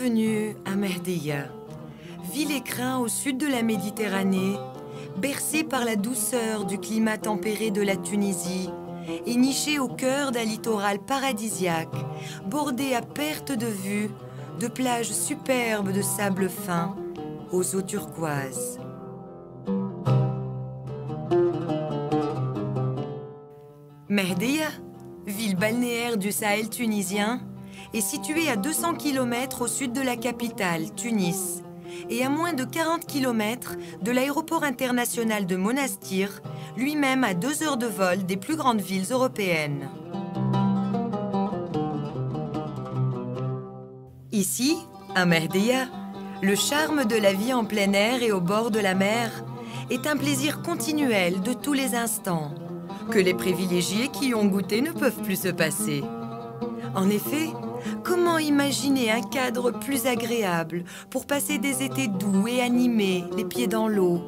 Bienvenue à Mehdeya, ville écrin au sud de la Méditerranée, bercée par la douceur du climat tempéré de la Tunisie et nichée au cœur d'un littoral paradisiaque, bordé à perte de vue de plages superbes de sable fin aux eaux turquoises. Mehdeya, ville balnéaire du Sahel tunisien, est située à 200 km au sud de la capitale, Tunis, et à moins de 40 km de l'aéroport international de Monastir, lui-même à 2 heures de vol des plus grandes villes européennes. Ici, à Mehdeya, le charme de la vie en plein air et au bord de la mer est un plaisir continuel de tous les instants, que les privilégiés qui y ont goûté ne peuvent plus se passer. En effet, comment imaginer un cadre plus agréable pour passer des étés doux et animés, les pieds dans l'eau,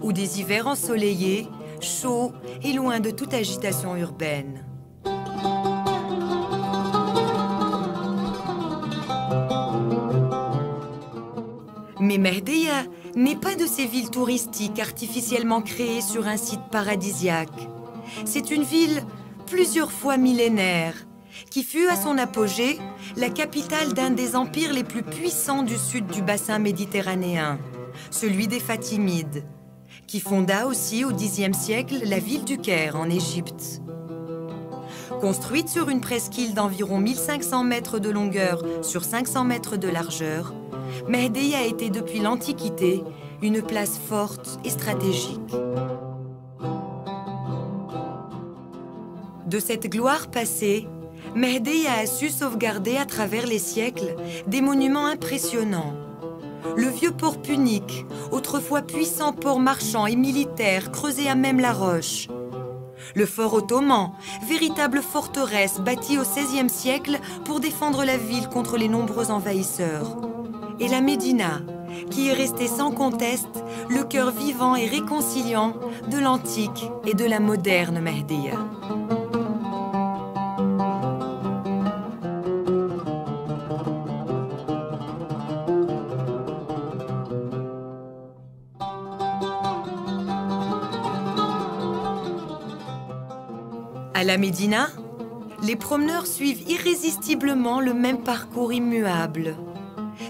ou des hivers ensoleillés, chauds et loin de toute agitation urbaine? Mais Mehdeya n'est pas de ces villes touristiques artificiellement créées sur un site paradisiaque. C'est une ville plusieurs fois millénaire, qui fut à son apogée la capitale d'un des empires les plus puissants du sud du bassin méditerranéen, celui des Fatimides, qui fonda aussi au Xe siècle la ville du Caire en Égypte. Construite sur une presqu'île d'environ 1500 mètres de longueur sur 500 mètres de largeur, Mehdeya a été depuis l'Antiquité une place forte et stratégique. De cette gloire passée, Mehdeya a su sauvegarder à travers les siècles des monuments impressionnants. Le vieux port punique, autrefois puissant port marchand et militaire creusé à même la roche. Le fort ottoman, véritable forteresse bâtie au XVIe siècle pour défendre la ville contre les nombreux envahisseurs. Et la Médina, qui est restée sans conteste le cœur vivant et réconciliant de l'antique et de la moderne Mehdeya. À la Médina, les promeneurs suivent irrésistiblement le même parcours immuable.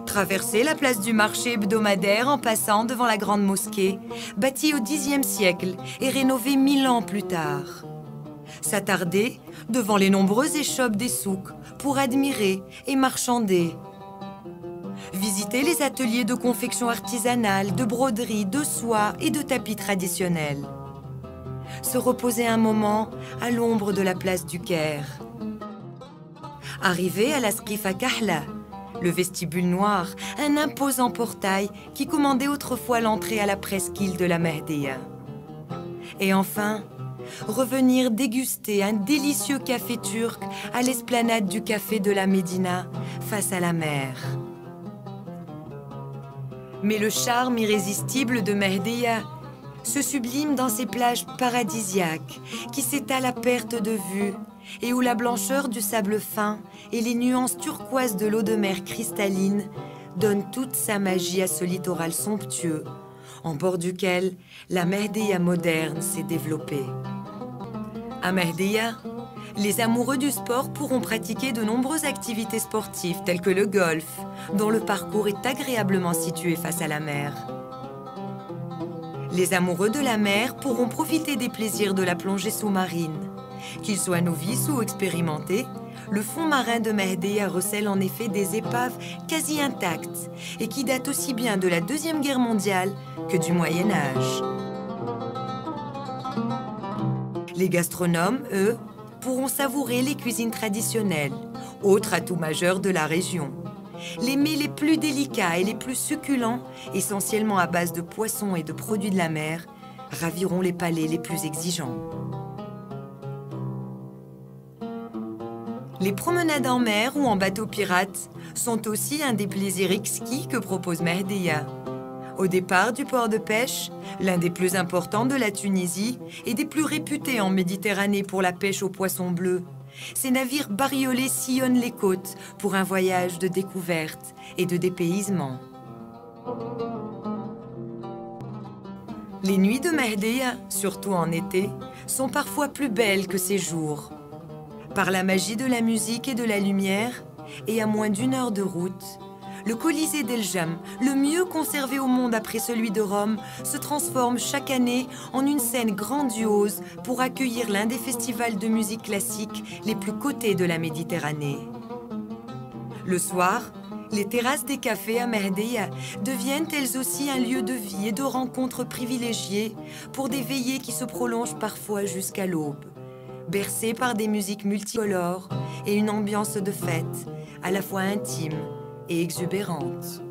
Traverser la place du marché hebdomadaire en passant devant la grande mosquée, bâtie au Xe siècle et rénovée 1000 ans plus tard. S'attarder devant les nombreuses échoppes des souks pour admirer et marchander. Visiter les ateliers de confection artisanale, de broderie, de soie et de tapis traditionnels. Se reposer un moment à l'ombre de la place du Caire. Arriver à la Sqifa Kahla, le vestibule noir, un imposant portail qui commandait autrefois l'entrée à la presqu'île de la Mehdeya. Et enfin, revenir déguster un délicieux café turc à l'esplanade du café de la Médina face à la mer. Mais le charme irrésistible de Mehdeya se sublime dans ces plages paradisiaques qui s'étalent à perte de vue et où la blancheur du sable fin et les nuances turquoises de l'eau de mer cristalline donnent toute sa magie à ce littoral somptueux, en bord duquel la Mehdeya moderne s'est développée. À Mehdeya, les amoureux du sport pourront pratiquer de nombreuses activités sportives telles que le golf, dont le parcours est agréablement situé face à la mer. Les amoureux de la mer pourront profiter des plaisirs de la plongée sous-marine. Qu'ils soient novices ou expérimentés, le fond marin de Mehdeya recèle en effet des épaves quasi intactes et qui datent aussi bien de la Deuxième Guerre mondiale que du Moyen Âge. Les gastronomes, eux, pourront savourer les cuisines traditionnelles, autre atout majeur de la région. Les mets les plus délicats et les plus succulents, essentiellement à base de poissons et de produits de la mer, raviront les palais les plus exigeants. Les promenades en mer ou en bateau pirate sont aussi un des plaisirs exquis que propose Mehdeya. Au départ du port de pêche, l'un des plus importants de la Tunisie et des plus réputés en Méditerranée pour la pêche aux poissons bleus, Ces navires bariolés sillonnent les côtes pour un voyage de découverte et de dépaysement. Les nuits de Mehdia, surtout en été, sont parfois plus belles que ces jours. Par la magie de la musique et de la lumière, et à moins d'1 heure de route, le Colisée d'El Jam, le mieux conservé au monde après celui de Rome, se transforme chaque année en une scène grandiose pour accueillir l'un des festivals de musique classique les plus cotés de la Méditerranée. Le soir, les terrasses des cafés à Mehdia deviennent elles aussi un lieu de vie et de rencontres privilégiées pour des veillées qui se prolongent parfois jusqu'à l'aube, bercées par des musiques multicolores et une ambiance de fête à la fois intime et exubérante.